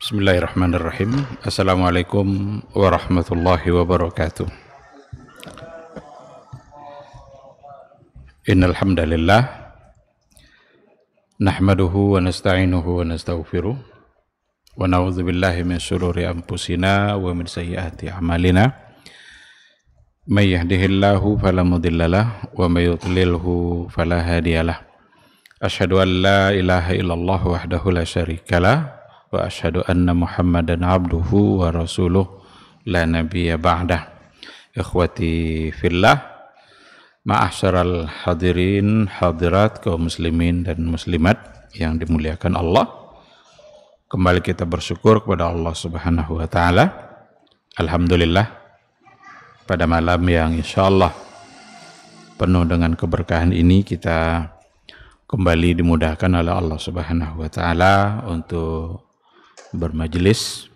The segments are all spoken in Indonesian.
Bismillahirrahmanirrahim. Assalamualaikum warahmatullahi wabarakatuh. Innal hamdalillah nahmaduhu wa nasta'inuhu wa nastaghfiruh wa na'udzu billahi min shururi anfusina wa min sayyiati a'malina. May yahdihillahu fala mudhillalah wa may yudlilhu fala hadiyalah. Asyhadu an la ilaha illallah wahdahu la syarikalah wa asyhadu anna Muhammadan abduhu wa rasuluh la nabiyya ba'dah. Ikhwati fillah, ma'asyaral hadirin hadirat kaum muslimin dan muslimat yang dimuliakan Allah. Kembali kita bersyukur kepada Allah Subhanahu wa taala. Alhamdulillah, pada malam yang insyaallah penuh dengan keberkahan ini kita kembali dimudahkan oleh Allah Subhanahu wa taala untuk bermajelis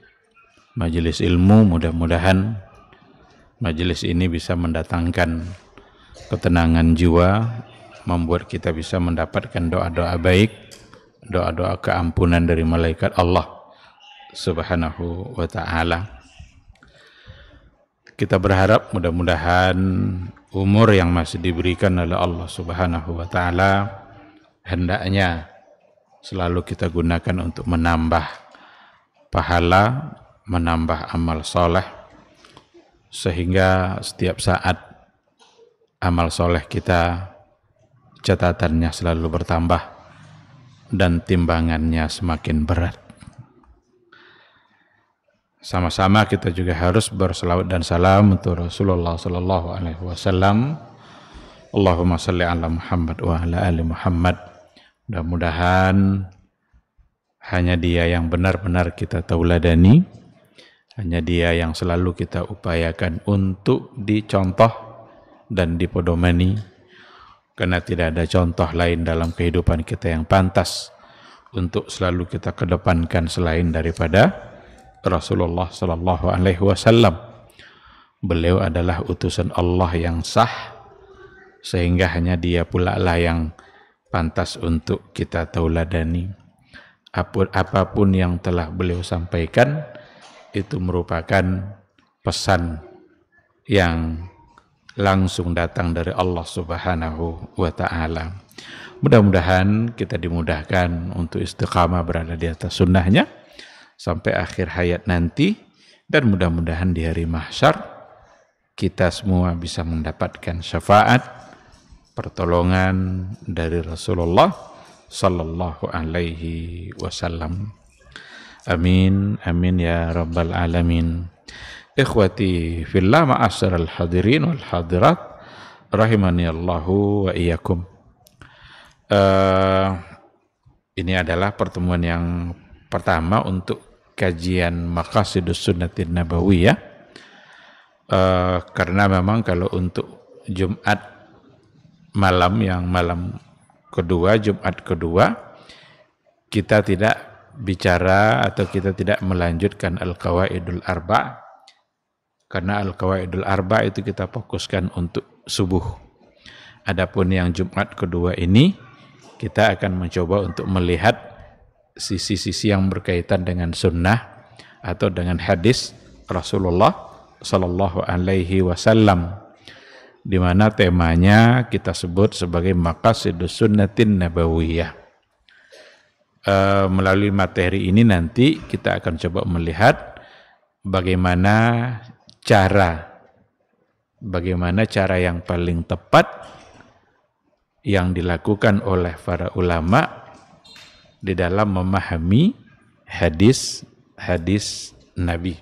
ilmu. Mudah-mudahan majelis ini bisa mendatangkan ketenangan jiwa, membuat kita bisa mendapatkan doa-doa baik, doa-doa keampunan dari malaikat Allah Subhanahu wa ta'ala. Kita berharap mudah-mudahan umur yang masih diberikan oleh Allah Subhanahu wa ta'ala hendaknya selalu kita gunakan untuk menambah pahala, menambah amal soleh, sehingga setiap saat amal soleh kita catatannya selalu bertambah dan timbangannya semakin berat. Sama-sama kita juga harus berselawat dan salam untuk Rasulullah sallallahu alaihi wasallam. Allahumma shalli ala Muhammad wa ala ali Muhammad. Mudah-mudahan hanya dia yang benar-benar kita tauladani, hanya dia yang selalu kita upayakan untuk dicontoh dan dipedomani, karena tidak ada contoh lain dalam kehidupan kita yang pantas untuk selalu kita kedepankan selain daripada Rasulullah sallallahu alaihi wasallam. Beliau adalah utusan Allah yang sah, sehingga hanya dia pula lah yang pantas untuk kita tauladani. Apapun yang telah beliau sampaikan itu merupakan pesan yang langsung datang dari Allah Subhanahu wa ta'ala. Mudah-mudahan kita dimudahkan untuk istiqamah berada di atas sunnahnya sampai akhir hayat nanti, dan mudah-mudahan di hari mahsyar kita semua bisa mendapatkan syafaat, pertolongan dari Rasulullah sallallahu alaihi wasallam. Amin, amin ya rabbal alamin. Ikhwati fillah, ma'asyaral hadirin wal hadirat rahimani Allahu wa iyyakum. Ini adalah pertemuan yang pertama untuk kajian Maqasidus Sunnatin Nabawiyah. Karena memang kalau untuk Jumat malam, yang malam kedua, Jumat kedua, kita tidak bicara atau kita tidak melanjutkan Al-Qawaidul Arba', karena Al-Qawaidul Arba' itu kita fokuskan untuk subuh. Adapun yang Jumat kedua ini kita akan mencoba untuk melihat sisi-sisi yang berkaitan dengan sunnah atau dengan hadis Rasulullah sallallahu alaihi wasallam, di mana temanya kita sebut sebagai Maqasidus Sunnatin Nabawiyah. Melalui materi ini nanti kita akan coba melihat bagaimana cara yang paling tepat yang dilakukan oleh para ulama di dalam memahami hadis Nabi.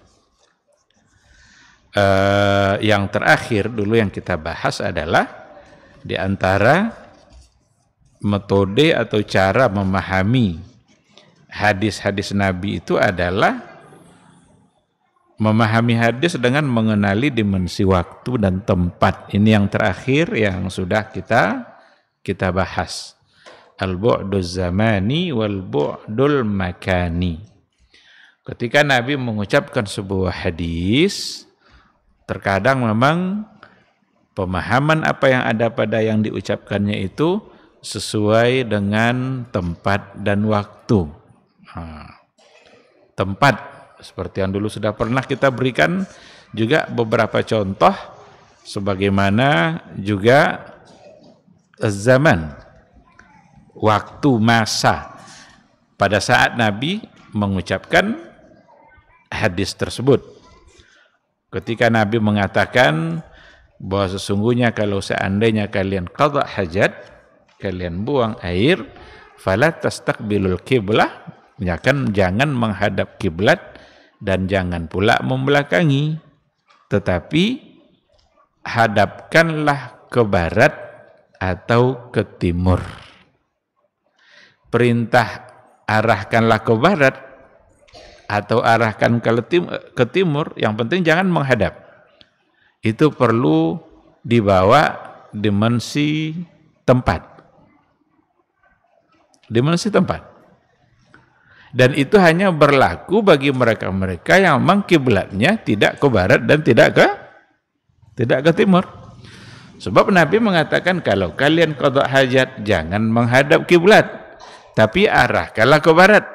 Yang terakhir dulu yang kita bahas adalah di antara metode atau cara memahami hadis-hadis Nabi itu adalah memahami hadis dengan mengenali dimensi waktu dan tempat. Ini yang terakhir yang sudah kita bahas. Al-bu'duz zamani wal bu'dul makani. Ketika Nabi mengucapkan sebuah hadis, terkadang memang pemahaman apa yang ada pada yang diucapkannya itu sesuai dengan tempat dan waktu. tempat, seperti yang dulu sudah pernah kita berikan juga beberapa contoh, sebagaimana juga zaman, waktu, masa pada saat Nabi mengucapkan hadis tersebut. Ketika Nabi mengatakan bahwa sesungguhnya kalau seandainya kalian qadha hajat, kalian buang air, fala tastaqbilul qiblah, jangan menghadap kiblat dan jangan pula membelakangi, tetapi hadapkanlah ke barat atau ke timur. Perintah arahkanlah ke barat atau arahkan ke timur, yang penting jangan menghadap. Itu perlu dibawa dimensi tempat. Dimensi tempat. Dan itu hanya berlaku bagi mereka-mereka yang memang kiblatnya tidak ke barat dan tidak ke timur. Sebab Nabi mengatakan kalau kalian qadha hajat jangan menghadap kiblat, tapi arahkanlah ke barat.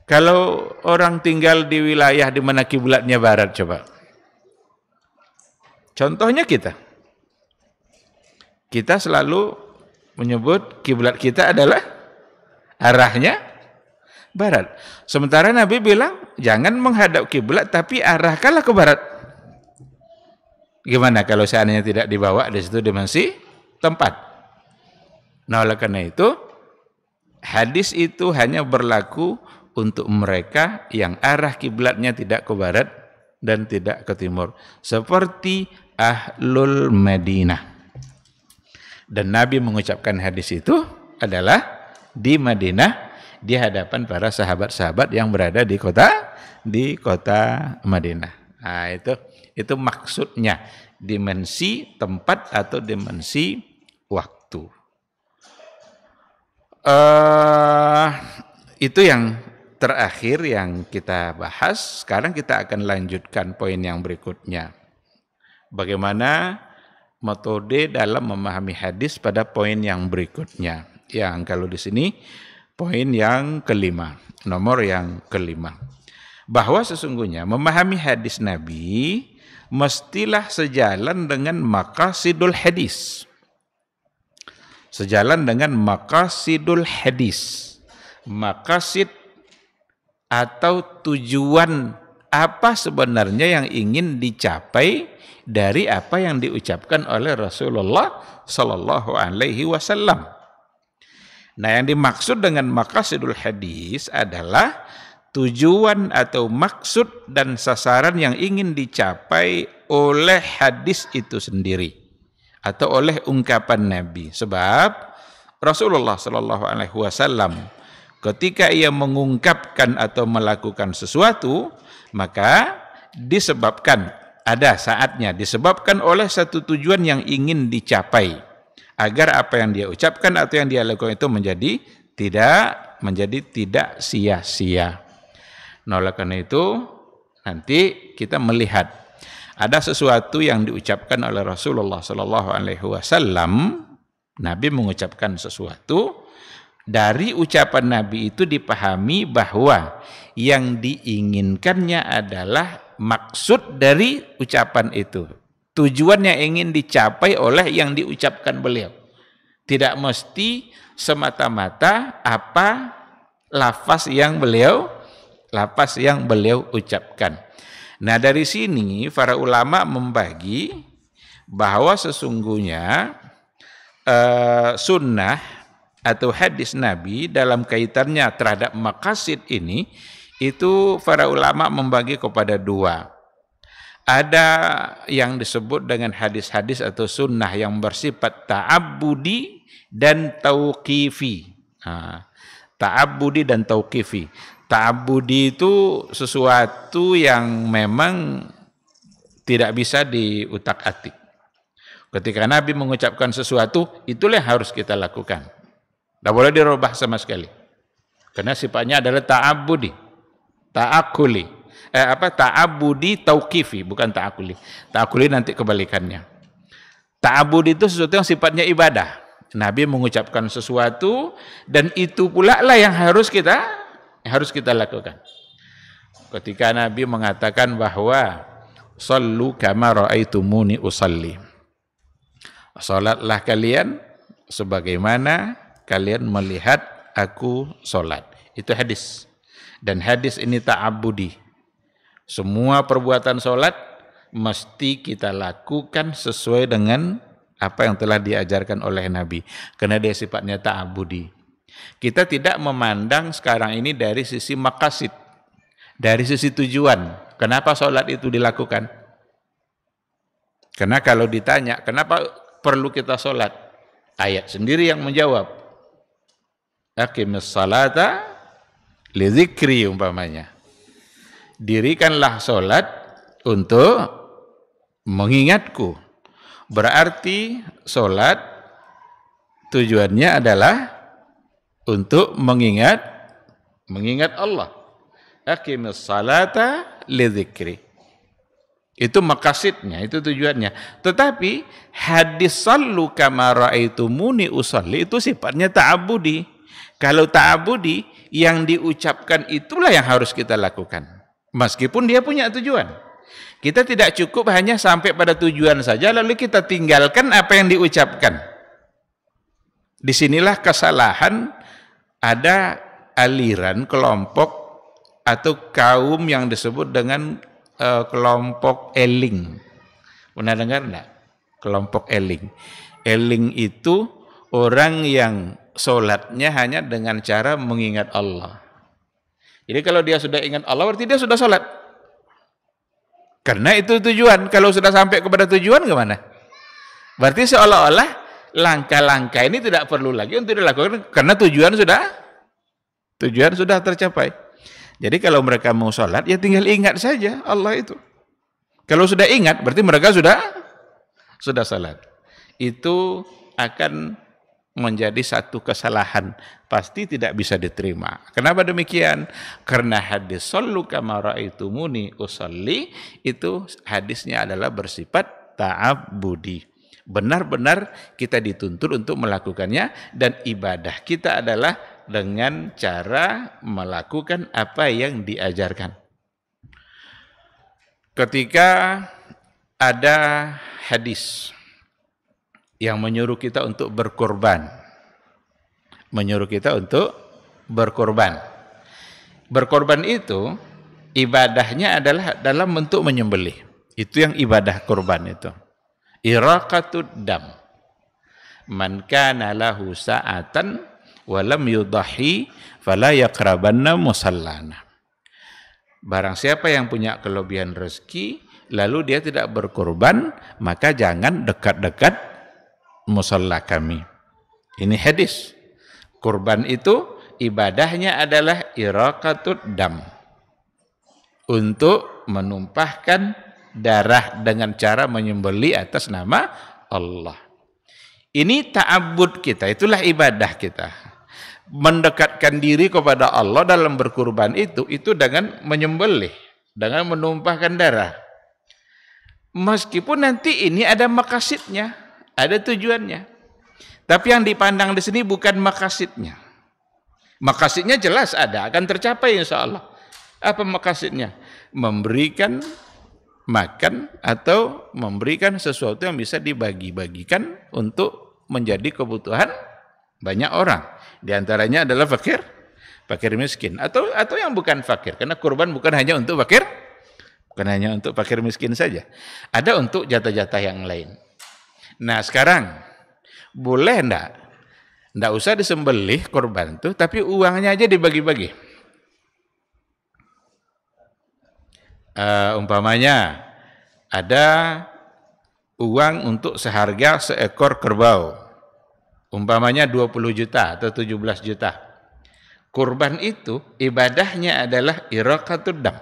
Kalau orang tinggal di wilayah di mana kiblatnya barat, coba. Contohnya kita selalu menyebut kiblat kita adalah arahnya barat. Sementara Nabi bilang jangan menghadap kiblat tapi arahkanlah ke barat. Gimana kalau seandainya tidak dibawa di situ dimensi tempat? Nah, oleh karena itu hadis itu hanya berlaku untuk mereka yang arah kiblatnya tidak ke barat dan tidak ke timur, seperti Ahlul Madinah. Dan Nabi mengucapkan hadis itu adalah di Madinah, di hadapan para sahabat-sahabat yang berada di kota Madinah. Nah, itu maksudnya dimensi tempat atau dimensi waktu. Itu yang terakhir yang kita bahas. Sekarang kita akan lanjutkan poin yang berikutnya. Bagaimana metode dalam memahami hadis pada poin yang berikutnya. Yang kalau di sini poin yang kelima, nomor yang kelima. Bahwa sesungguhnya memahami hadis Nabi mestilah sejalan dengan maqasidul hadis. Sejalan dengan maqasidul hadis. Maqasid atau tujuan apa sebenarnya yang ingin dicapai dari apa yang diucapkan oleh Rasulullah Sallallahu Alaihi Wasallam. Nah, yang dimaksud dengan maqasidul hadis adalah tujuan atau maksud dan sasaran yang ingin dicapai oleh hadis itu sendiri atau oleh ungkapan Nabi. Sebab Rasulullah Sallallahu Alaihi Wasallam ketika ia mengungkapkan atau melakukan sesuatu, maka disebabkan, ada saatnya disebabkan oleh satu tujuan yang ingin dicapai, agar apa yang dia ucapkan atau yang dia lakukan itu menjadi tidak sia-sia. Nah, oleh karena itu nanti kita melihat ada sesuatu yang diucapkan oleh Rasulullah Sallallahu Alaihi Wasallam. Nabi mengucapkan sesuatu. Dari ucapan Nabi itu dipahami bahwa yang diinginkannya adalah maksud dari ucapan itu. Tujuan yang ingin dicapai oleh yang diucapkan beliau. Tidak mesti semata-mata apa lafaz yang beliau ucapkan. Nah, dari sini para ulama membagi bahwa sesungguhnya sunnah atau hadis Nabi dalam kaitannya terhadap maqasid ini, itu para ulama membagi kepada dua. Ada yang disebut dengan hadis-hadis atau sunnah yang bersifat ta'abbudi dan tauqifi. Ta'abbudi dan tauqifi. Ta'abbudi itu sesuatu yang memang tidak bisa diutak-atik. Ketika Nabi mengucapkan sesuatu, itulah yang harus kita lakukan. Tidak boleh dirubah sama sekali. Karena sifatnya adalah ta'abbudi, ta'akuli. Ta'abbudi tauqifi, bukan ta'akuli. Ta'akuli nanti kebalikannya. Ta'abbudi itu sesuatu yang sifatnya ibadah. Nabi mengucapkan sesuatu dan itu pula lah yang harus harus kita lakukan. Ketika Nabi mengatakan bahwa sallu kama ra'aitumuni usalli. Salatlah kalian sebagaimana kalian melihat aku salat. Itu hadis. Dan hadis ini ta'abbudi. Semua perbuatan salat mesti kita lakukan sesuai dengan apa yang telah diajarkan oleh Nabi. Karena dia sifatnya ta'abbudi. Kita tidak memandang sekarang ini dari sisi maqasid, dari sisi tujuan. Kenapa sholat itu dilakukan? Karena kalau ditanya, kenapa perlu kita sholat? Ayat sendiri yang menjawab. Aqimis salata li dzikri umpamanya. Dirikanlah sholat untuk mengingatku. Berarti sholat tujuannya adalah untuk mengingat Allah. Aqimis salata li dzikri. Itu maqasidnya, itu tujuannya. Tetapi hadis sallu kama ra'aitumuni usalli itu sifatnya ta'abbudi. Kalau ta'abbudi yang diucapkan itulah yang harus kita lakukan. Meskipun dia punya tujuan. Kita tidak cukup hanya sampai pada tujuan saja lalu kita tinggalkan apa yang diucapkan. Disinilah kesalahan ada aliran kelompok atau kaum yang disebut dengan kelompok eling. Pernah dengar enggak? Kelompok eling. Eling itu orang yang sholatnya hanya dengan cara mengingat Allah. Jadi kalau dia sudah ingat Allah berarti dia sudah sholat. Karena itu tujuan. Kalau sudah sampai kepada tujuan gimana? Berarti seolah-olah langkah-langkah ini tidak perlu lagi untuk dilakukan karena tujuan sudah tercapai. Jadi kalau mereka mau sholat, ya tinggal ingat saja Allah itu. Kalau sudah ingat, berarti mereka sudah sholat. Itu akan menjadi satu kesalahan. Pasti tidak bisa diterima. Kenapa demikian? Karena hadis sallu kama ra'aitumuni usalli, itu hadisnya adalah bersifat ta'abbudi. Benar-benar kita dituntut untuk melakukannya dan ibadah kita adalah dengan cara melakukan apa yang diajarkan. Ketika ada hadis yang menyuruh kita untuk berkorban, berkorban itu ibadahnya adalah dalam bentuk menyembelih. Itu yang ibadah korban itu. Iraqatud dam. Man kana lahu sa'atan walam yudahi fala yaqrabanna musallana. Barang siapa yang punya kelebihan rezeki lalu dia tidak berkorban, maka jangan dekat-dekat musalla kami. Ini hadis. Kurban itu ibadahnya adalah iraqatud dam. Untuk menumpahkan darah dengan cara menyembelih atas nama Allah. Ini ta'abbud kita, itulah ibadah kita. Mendekatkan diri kepada Allah dalam berkurban itu dengan menyembelih, dengan menumpahkan darah. Meskipun nanti ini ada maqasidnya, ada tujuannya. Tapi yang dipandang di sini bukan maqasidnya. Maqasidnya jelas ada, akan tercapai insya Allah. Apa maqasidnya? Memberikan makan atau memberikan sesuatu yang bisa dibagi-bagikan untuk menjadi kebutuhan banyak orang. Di antaranya adalah fakir miskin atau yang bukan fakir, karena kurban bukan hanya untuk fakir miskin saja. Ada untuk jatah-jatah yang lain. Nah, sekarang boleh enggak usah disembelih kurban itu, tapi uangnya aja dibagi-bagi. Umpamanya ada uang untuk seharga seekor kerbau. Umpamanya 20 juta atau 17 juta. Kurban itu ibadahnya adalah iraqatud dam.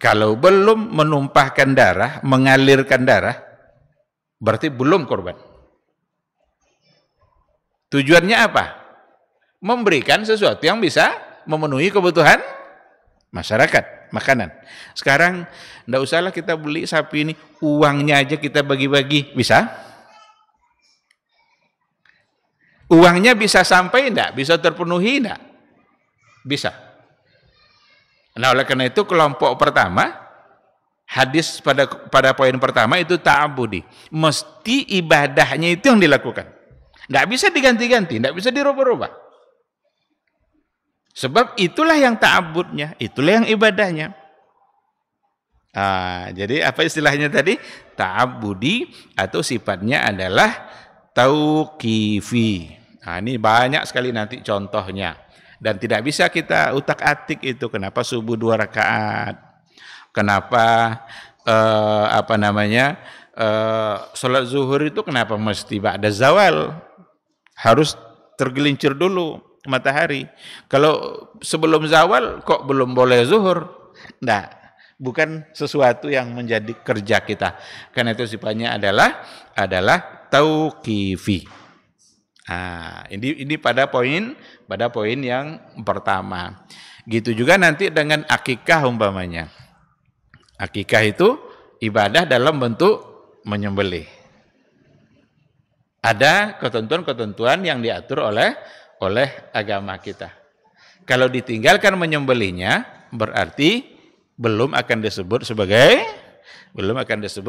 Kalau belum menumpahkan darah, mengalirkan darah, berarti belum kurban. Tujuannya apa? Memberikan sesuatu yang bisa memenuhi kebutuhan masyarakat, makanan. Sekarang enggak usahlah kita beli sapi ini, uangnya aja kita bagi-bagi, bisa? Uangnya bisa sampai enggak? Bisa terpenuhi enggak? Bisa. Nah, oleh karena itu kelompok pertama, hadis pada poin pertama itu ta'abudi. Mesti ibadahnya itu yang dilakukan. Tidak bisa diganti-ganti, tidak bisa dirubah-rubah. Sebab itulah yang ta'abudnya, itulah yang ibadahnya. Jadi apa istilahnya tadi? Ta'abudi atau sifatnya adalah tauqifi. Ini banyak sekali nanti contohnya. Dan tidak bisa kita utak-atik itu. Kenapa subuh 2 rakaat? Kenapa sholat zuhur itu kenapa mesti ba'da zawal? Harus tergelincir dulu matahari. Kalau sebelum zawal kok belum boleh zuhur? Nah, bukan sesuatu yang menjadi kerja kita. Karena itu sifatnya adalah tauqifi. Ini pada poin yang pertama. Gitu juga nanti dengan akikah umpamanya. Akikah itu ibadah dalam bentuk menyembelih. Ada ketentuan-ketentuan yang diatur oleh agama kita. Kalau ditinggalkan menyembelihnya, berarti belum akan disebut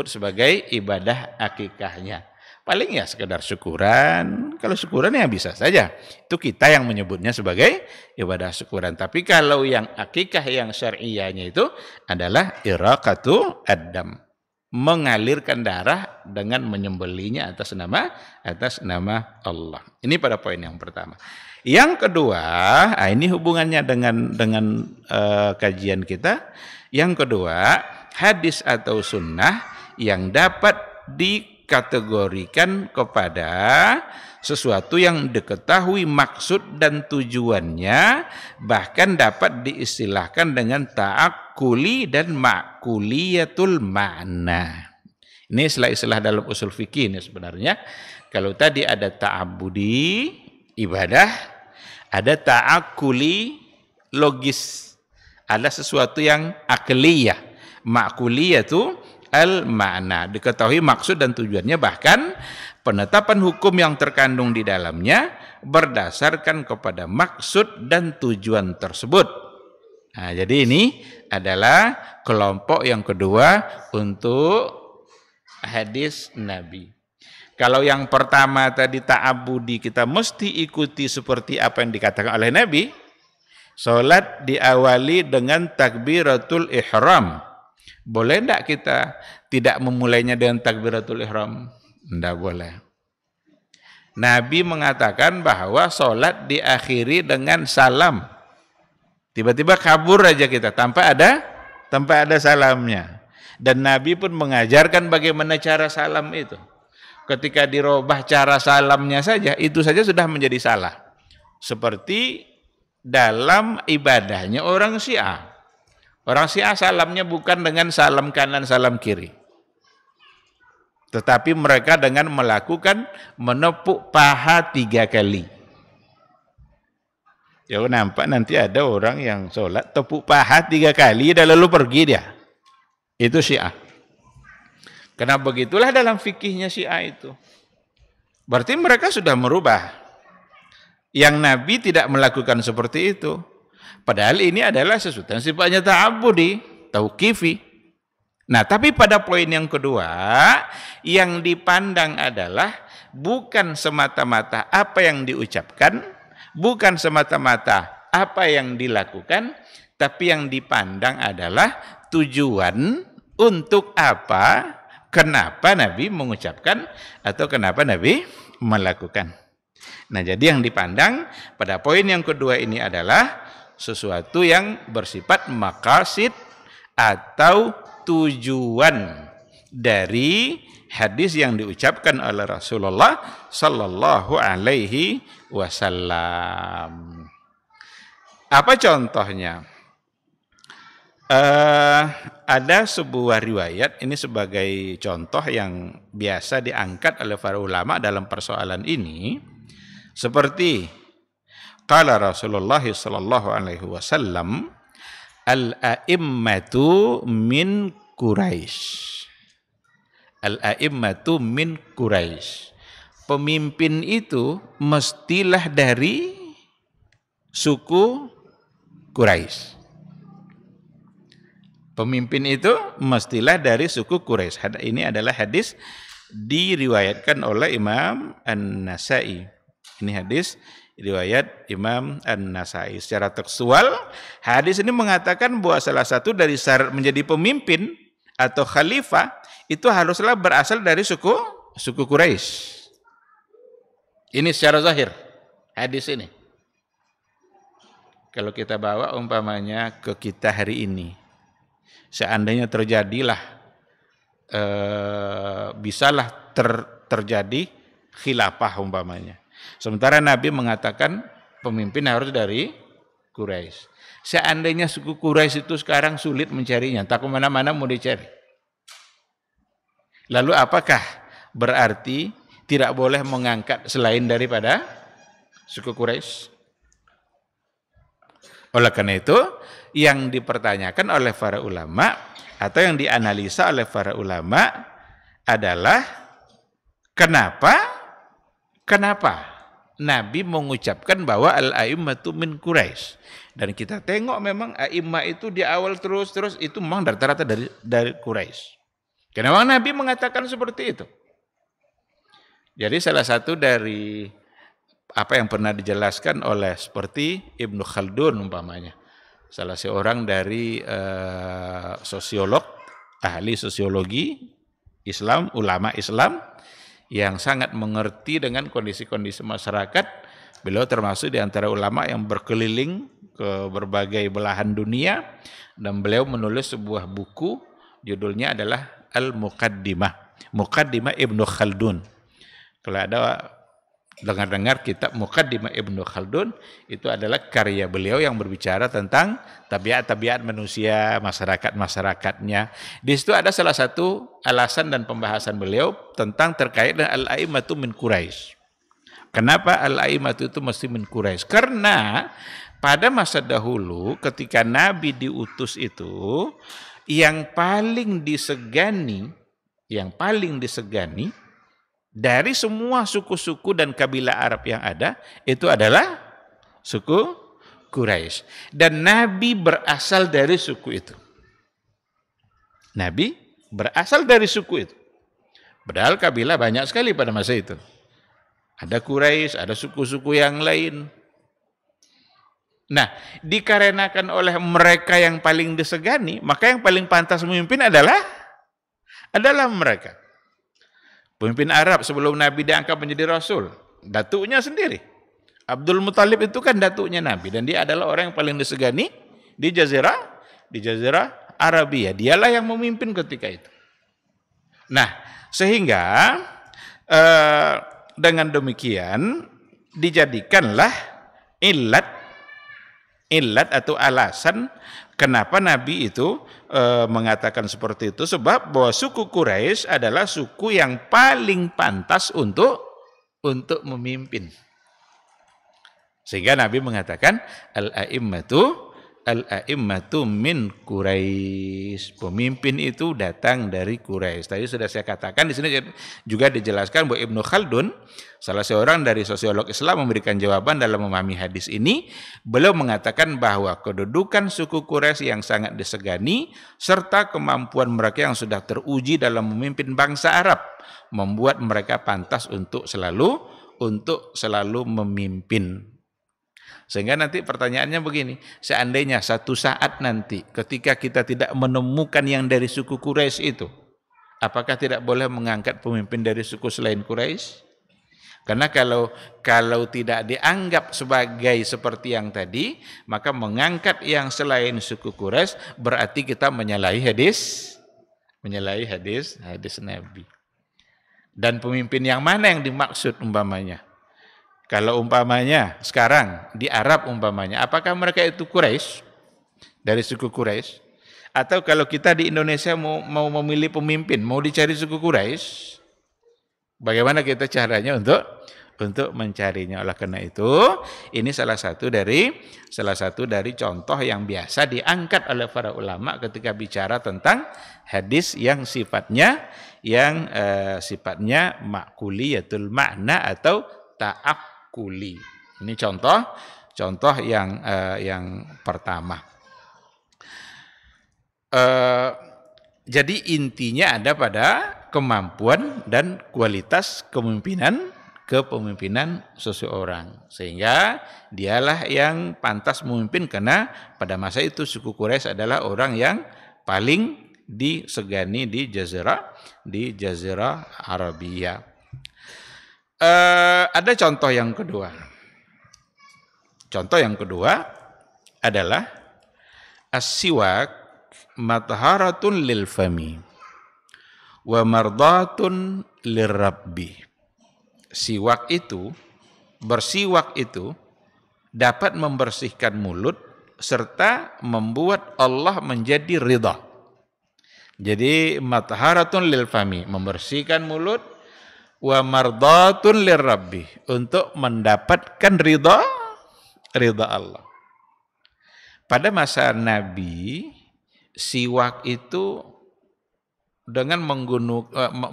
sebagai ibadah akikahnya. Paling ya sekedar syukuran. Kalau syukuran ya bisa saja. Itu kita yang menyebutnya sebagai ibadah syukuran. Tapi kalau yang akikah yang syar'iyahnya itu adalah iraqatu ad-dam. Mengalirkan darah dengan menyembelihnya atas nama Allah. Ini pada poin yang pertama. Yang kedua, ini hubungannya dengan kajian kita. Yang kedua, hadis atau sunnah yang dapat dikategorikan kepada sesuatu yang diketahui maksud dan tujuannya, bahkan dapat diistilahkan dengan ta'akuli dan ma'kuliyatul ma'na. Ini istilah-istilah dalam usul fikih ini sebenarnya. Kalau tadi ada ta'abudi, ibadah, ada ta'akuli, logis. Ada sesuatu yang akliyah. Ma'kuliyah itu al-ma'na, diketahui maksud dan tujuannya, bahkan penetapan hukum yang terkandung di dalamnya berdasarkan kepada maksud dan tujuan tersebut. Jadi ini adalah kelompok yang kedua untuk hadis Nabi. Kalau yang pertama tadi ta'abudi, kita mesti ikuti seperti apa yang dikatakan oleh Nabi. Salat diawali dengan takbiratul ihram. Boleh tidak kita tidak memulainya dengan takbiratul ihram? Tidak boleh. Nabi mengatakan bahwa sholat diakhiri dengan salam. Tiba-tiba kabur aja kita tanpa ada salamnya. Dan Nabi pun mengajarkan bagaimana cara salam itu. Ketika dirubah cara salamnya saja, itu saja sudah menjadi salah. Seperti dalam ibadahnya orang Syiah. Orang Syiah salamnya bukan dengan salam kanan, salam kiri. Tetapi mereka dengan melakukan menepuk paha 3 kali. Ya nampak nanti ada orang yang sholat tepuk paha 3 kali dan lalu pergi dia. Itu Syiah. Karena begitulah dalam fikihnya Syiah itu. Berarti mereka sudah merubah. Yang Nabi tidak melakukan seperti itu. Padahal ini adalah sesuatu yang sifatnya ta'abudi, tauqifi. Nah, tapi pada poin yang kedua, yang dipandang adalah bukan semata-mata apa yang diucapkan, bukan semata-mata apa yang dilakukan, tapi yang dipandang adalah tujuan untuk apa, kenapa Nabi mengucapkan atau kenapa Nabi melakukan. Nah, jadi yang dipandang pada poin yang kedua ini adalah sesuatu yang bersifat maqasid atau tujuan dari hadis yang diucapkan oleh Rasulullah sallallahu alaihi wasallam. Apa contohnya? Ada sebuah riwayat, ini sebagai contoh yang biasa diangkat oleh para ulama dalam persoalan ini, seperti qala Rasulullah sallallahu alaihi wasallam, al-a'immatu min Quraisy. Al-a'immatu min Quraisy. Pemimpin itu mestilah dari suku Quraisy. Pemimpin itu mestilah dari suku Quraisy. Ini adalah hadis diriwayatkan oleh Imam An-Nasai. Ini hadis riwayat Imam An-Nasai. Secara tekstual, hadis ini mengatakan bahwa salah satu dari syarat menjadi pemimpin atau khalifah itu haruslah berasal dari suku Quraisy. Ini secara zahir hadis ini. Kalau kita bawa umpamanya ke kita hari ini, seandainya terjadilah bisalah terjadi khilafah umpamanya. Sementara Nabi mengatakan pemimpin harus dari Quraisy. Seandainya suku Quraisy itu sekarang sulit mencarinya, tak kemana-mana mau dicari. Lalu apakah berarti tidak boleh mengangkat selain daripada suku Quraisy? Oleh karena itu, yang dipertanyakan oleh para ulama atau yang dianalisa oleh para ulama adalah kenapa Nabi mengucapkan bahwa al-a'immatu min Quraisy. Dan kita tengok memang a'immah itu di awal terus itu memang rata-rata dari Quraisy. Kenapa Nabi mengatakan seperti itu? Jadi salah satu dari apa yang pernah dijelaskan oleh seperti Ibnu Khaldun umpamanya, salah seorang dari sosiolog, ahli sosiologi Islam, ulama Islam yang sangat mengerti dengan kondisi-kondisi masyarakat. Beliau termasuk di antara ulama yang berkeliling ke berbagai belahan dunia, dan beliau menulis sebuah buku, judulnya adalah Muqaddimah Ibnu Khaldun. Kalau ada dengar kitab Muqaddimah Ibnu Khaldun, itu adalah karya beliau yang berbicara tentang tabiat-tabiat manusia, masyarakat-masyarakatnya. Di situ ada salah satu alasan dan pembahasan beliau tentang terkait dengan al-a'immatu min Quraisy. Kenapa al-a'immatu itu mesti min Quraisy? Karena pada masa dahulu ketika Nabi diutus itu, yang paling disegani dari semua suku-suku dan kabilah Arab yang ada, itu adalah suku Quraisy. Dan Nabi berasal dari suku itu. Nabi berasal dari suku itu. Padahal kabilah banyak sekali pada masa itu. Ada Quraisy, ada suku-suku yang lain. Nah, dikarenakan oleh mereka yang paling disegani, maka yang paling pantas memimpin adalah mereka. Pemimpin Arab sebelum Nabi diangkat menjadi Rasul, datuknya sendiri. Abdul Muthalib itu kan datuknya Nabi, dan dia adalah orang yang paling disegani di Jazirah Arabia. Dialah yang memimpin ketika itu. Nah, sehingga dengan demikian dijadikanlah ilat atau alasan kenapa Nabi itu mengatakan seperti itu, sebab bahwa suku Quraisy adalah suku yang paling pantas untuk memimpin. Sehingga Nabi mengatakan al-a'immatu min Quraisy. Pemimpin itu datang dari Quraisy. Tadi sudah saya katakan, di sini juga dijelaskan bahwa Ibnu Khaldun, salah seorang dari sosiolog Islam, memberikan jawaban dalam memahami hadis ini. Beliau mengatakan bahwa kedudukan suku Quraisy yang sangat disegani serta kemampuan mereka yang sudah teruji dalam memimpin bangsa Arab membuat mereka pantas untuk selalu memimpin. Sehingga nanti pertanyaannya begini, seandainya satu saat nanti ketika kita tidak menemukan yang dari suku Quraisy itu, apakah tidak boleh mengangkat pemimpin dari suku selain Quraisy? Karena kalau tidak dianggap sebagai seperti yang tadi, maka mengangkat yang selain suku Quraisy berarti kita menyalahi hadis Nabi. Dan pemimpin yang mana yang dimaksud umpamanya? Kalau umpamanya sekarang di Arab umpamanya, apakah mereka itu Quraisy, dari suku Quraisy? Atau kalau kita di Indonesia mau memilih pemimpin, mau dicari suku Quraisy, bagaimana kita caranya untuk mencarinya? Oleh karena itu, ini salah satu dari contoh yang biasa diangkat oleh para ulama ketika bicara tentang hadis yang sifatnya ma'kuliyatul makna atau ta'akkuli. Ini contoh yang pertama. Jadi intinya ada pada kemampuan dan kualitas kepemimpinan seseorang, sehingga dialah yang pantas memimpin, karena pada masa itu suku Quraisy adalah orang yang paling disegani di Jazirah Arabia. Ada contoh yang kedua. Contoh yang kedua adalah as-siwak matharatun lil fami wa mardatun lirabbi. Siwak itu, bersiwak itu dapat membersihkan mulut serta membuat Allah menjadi ridha. Jadi matharatun lil fami, membersihkan mulut, wa mardatun lirabbi, untuk mendapatkan ridha Allah. Pada masa Nabi, siwak itu dengan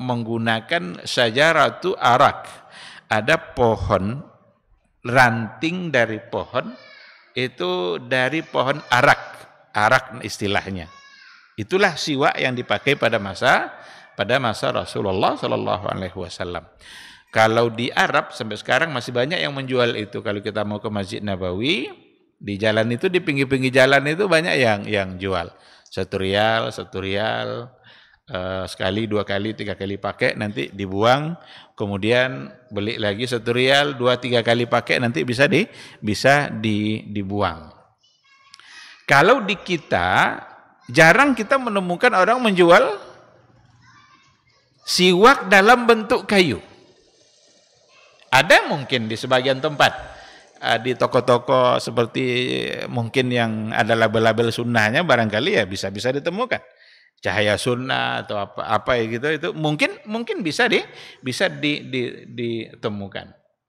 menggunakan syajaratu arak. Ada pohon, ranting dari pohon, itu dari pohon arak istilahnya. Itulah siwak yang dipakai pada masa Rasulullah Shallallahu Alaihi Wasallam. Kalau di Arab sampai sekarang masih banyak yang menjual itu. Kalau kita mau ke Masjid Nabawi, di jalan itu, di pinggir-pinggir jalan itu banyak yang jual. 1 rial, sekali, 2 kali, 3 kali pakai, nanti dibuang. Kemudian beli lagi 1 rial, 2-3 kali pakai, nanti bisa dibuang. Kalau di kita, jarang kita menemukan orang menjual siwak dalam bentuk kayu. Ada mungkin di sebagian tempat, di toko-toko seperti mungkin yang ada label-label sunnahnya, barangkali ya bisa ditemukan. Cahaya sunnah atau apa gitu, itu mungkin bisa ditemukan.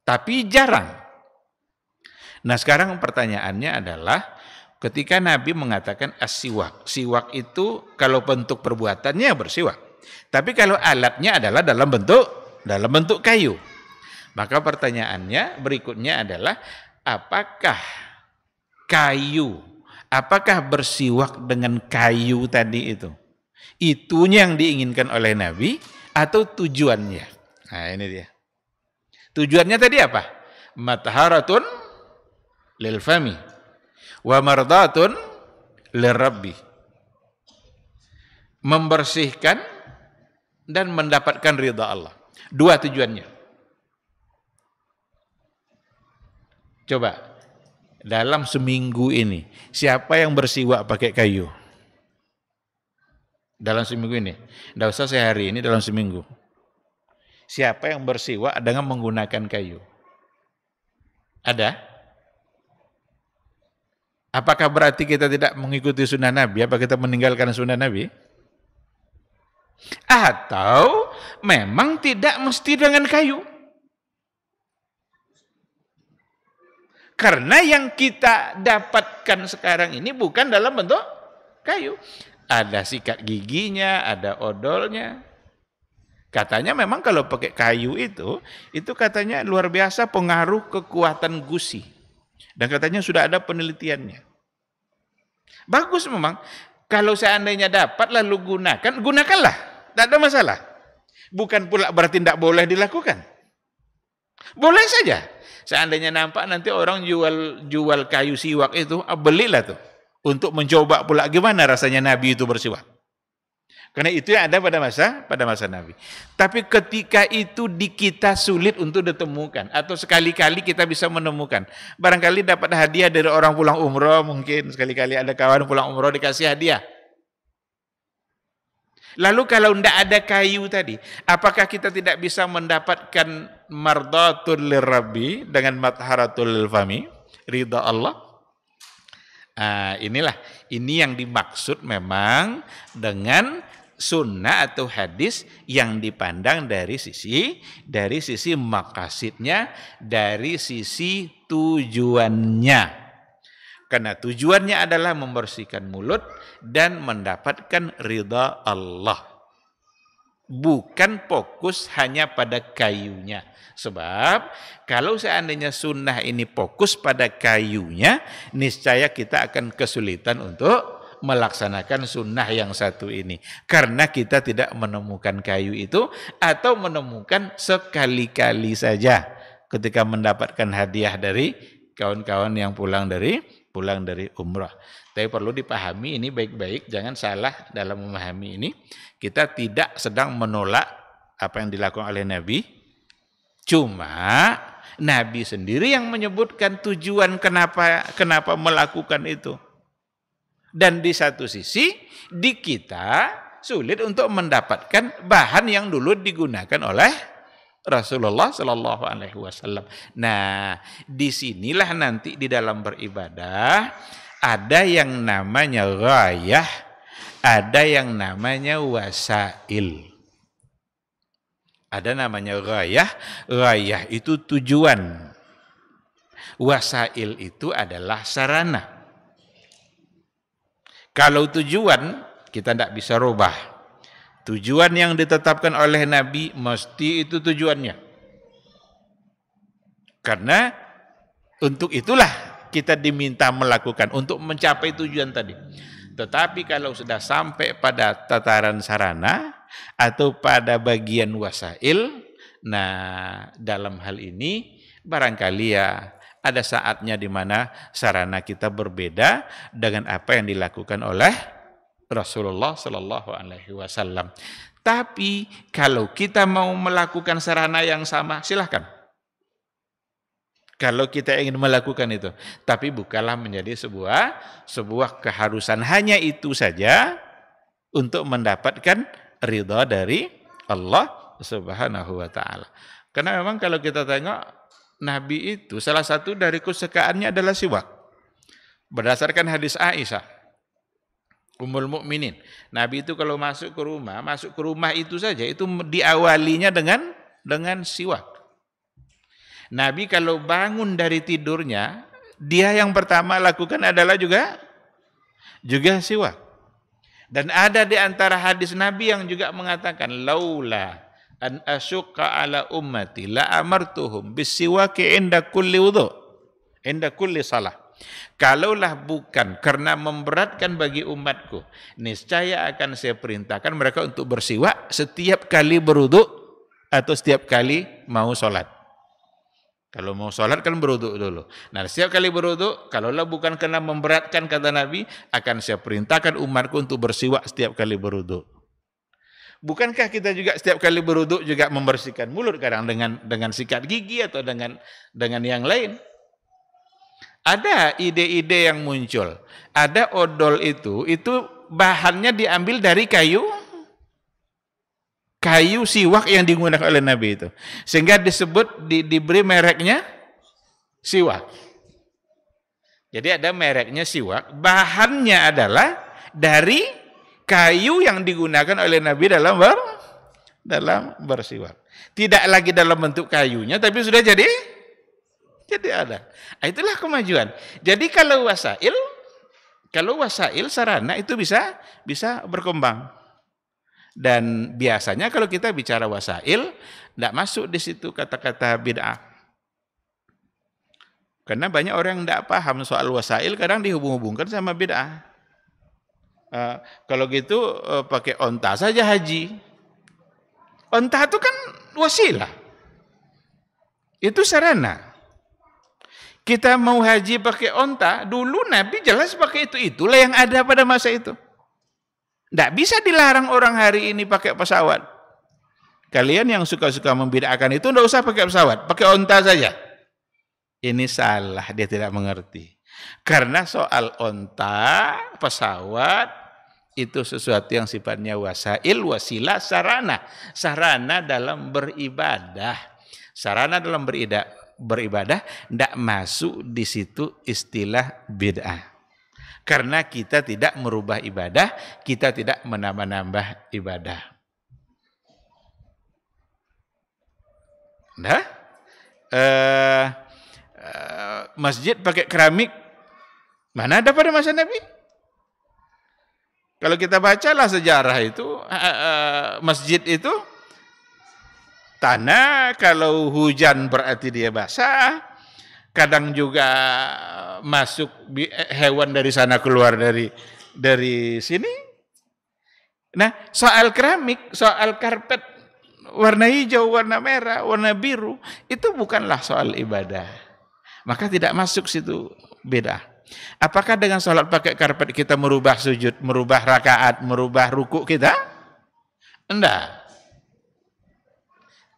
Tapi jarang. Nah, sekarang pertanyaannya adalah, ketika Nabi mengatakan as-siwak, siwak itu kalau bentuk perbuatannya bersiwak. Tapi kalau alatnya adalah dalam bentuk kayu. Maka pertanyaannya berikutnya adalah, apakah bersiwak dengan kayu tadi itunya yang diinginkan oleh Nabi atau tujuannya? Nah, ini dia. Tujuannya tadi apa? Matharatun lil fami wa mardatun lirabbi. Membersihkan dan mendapatkan ridha Allah. 2 tujuannya. Coba, dalam seminggu ini, siapa yang bersiwak pakai kayu? Dalam seminggu ini. Tidak usah sehari ini, dalam seminggu. Siapa yang bersiwak dengan menggunakan kayu? Ada? Apakah berarti kita tidak mengikuti sunnah Nabi? Apa kita meninggalkan sunnah Nabi? Atau memang tidak mesti dengan kayu? Karena yang kita dapatkan sekarang ini bukan dalam bentuk kayu. Ada sikat giginya, ada odolnya. Katanya memang kalau pakai kayu itu katanya luar biasa pengaruh kekuatan gusi. Dan katanya sudah ada penelitiannya. Bagus memang. Kalau seandainya dapat lalu gunakanlah. Tidak ada masalah. Bukan pula berarti tidak boleh dilakukan. Boleh saja. Seandainya nampak nanti orang jual kayu siwak itu, belilah tuh. Untuk mencoba pula gimana rasanya Nabi itu bersiwak. Karena itu yang ada pada masa Nabi. Tapi ketika itu di kita sulit untuk ditemukan, atau sekali-kali kita bisa menemukan. Barangkali dapat hadiah dari orang pulang umroh, mungkin sekali-kali ada kawan pulang umroh dikasih hadiah. Lalu kalau tidak ada kayu tadi, apakah kita tidak bisa mendapatkan mardatul lirabbi dengan matharatul lilfami, ridha Allah? Ini yang dimaksud memang dengan sunnah atau hadis yang dipandang dari sisi maqasidnya, dari sisi tujuannya. Karena tujuannya adalah membersihkan mulut dan mendapatkan ridha Allah. Bukan fokus hanya pada kayunya. Sebab kalau seandainya sunnah ini fokus pada kayunya, niscaya kita akan kesulitan untuk melaksanakan sunnah yang satu ini. Karena kita tidak menemukan kayu itu atau menemukan sekali-kali saja ketika mendapatkan hadiah dari kawan-kawan yang pulang dari umrah. Tapi perlu dipahami ini baik-baik, jangan salah dalam memahami ini. Kita tidak sedang menolak apa yang dilakukan oleh Nabi. Cuma Nabi sendiri yang menyebutkan tujuan kenapa melakukan itu. Dan di satu sisi di kita sulit untuk mendapatkan bahan yang dulu digunakan oleh Rasulullah Shallallahu Alaihi Wasallam. Nah, disinilah nanti di dalam beribadah ada yang namanya ghayah, ada yang namanya wasail. Ada namanya ghayah, ghayah itu tujuan. Wasail itu adalah sarana. Kalau tujuan, kita tidak bisa rubah. Tujuan yang ditetapkan oleh Nabi, mesti itu tujuannya. Karena untuk itulah kita diminta melakukan, untuk mencapai tujuan tadi. Tetapi kalau sudah sampai pada tataran sarana, atau pada bagian wasail, nah dalam hal ini barangkali ya ada saatnya di mana sarana kita berbeda dengan apa yang dilakukan oleh Rasulullah Shallallahu Alaihi Wasallam. Tapi kalau kita mau melakukan sarana yang sama, silahkan. Kalau kita ingin melakukan itu, tapi bukanlah menjadi sebuah keharusan. Hanya itu saja untuk mendapatkan ridha dari Allah Subhanahu wa taala. Karena memang kalau kita tengok Nabi itu salah satu dari kesukaannya adalah siwak. Berdasarkan hadis Aisyah Ummul Mukminin, Nabi itu kalau masuk ke rumah itu saja itu diawalinya dengan siwak. Nabi kalau bangun dari tidurnya, dia yang pertama lakukan adalah juga siwak. Dan ada di antara hadis Nabi yang juga mengatakan, laula an asyqa ala ummati la amartuhum bisiwaki inda kulli wudu, inda kulli salah. Kalaulah bukan karena memberatkan bagi umatku, niscaya akan saya perintahkan mereka untuk bersiwak setiap kali berwudu atau setiap kali mau sholat. Kalau mau sholat kan berwudu dulu. Nah, setiap kali berwudu, kalaulah bukan karena memberatkan kata Nabi, akan saya perintahkan umatku untuk bersiwak setiap kali berwudu. Bukankah kita juga setiap kali berwudu juga membersihkan mulut kadang dengan sikat gigi atau dengan yang lain? Ada ide-ide yang muncul. Ada odol itu bahannya diambil dari kayu siwak yang digunakan oleh Nabi itu. Sehingga disebut diberi mereknya siwak. Jadi ada mereknya siwak, bahannya adalah dari kayu yang digunakan oleh Nabi dalam bersiwak. Tidak lagi dalam bentuk kayunya, tapi sudah jadi ada. Itulah kemajuan. Jadi kalau wasail sarana itu bisa berkembang. Dan biasanya kalau kita bicara wasail, tidak masuk di situ kata-kata bid'ah. Karena banyak orang yang tidak paham soal wasail, kadang dihubung-hubungkan sama bid'ah. Kalau gitu pakai onta saja haji. Onta itu kan wasilah. Itu sarana. Kita mau haji pakai onta, dulu Nabi jelas pakai itulah yang ada pada masa itu. Tidak bisa dilarang orang hari ini pakai pesawat. Kalian yang suka-suka membid'ahkan itu tidak usah pakai pesawat, pakai onta saja. Ini salah, dia tidak mengerti. Karena soal onta, pesawat, itu sesuatu yang sifatnya wasail, wasilah, sarana. Sarana dalam beribadah. Sarana dalam beribadah tidak masuk di situ istilah bid'ah. Karena kita tidak merubah ibadah, kita tidak menambah-nambah ibadah. Nah, masjid pakai keramik, mana ada pada masa Nabi? Kalau kita bacalah sejarah itu, masjid itu tanah, kalau hujan berarti dia basah. Kadang juga masuk hewan dari sana keluar dari dari sini. Nah, soal keramik, soal karpet warna hijau, warna merah, warna biru, itu bukanlah soal ibadah. Maka tidak masuk situ bid'ah. Apakah dengan sholat pakai karpet kita merubah sujud, merubah rakaat, merubah ruku kita? Enggak.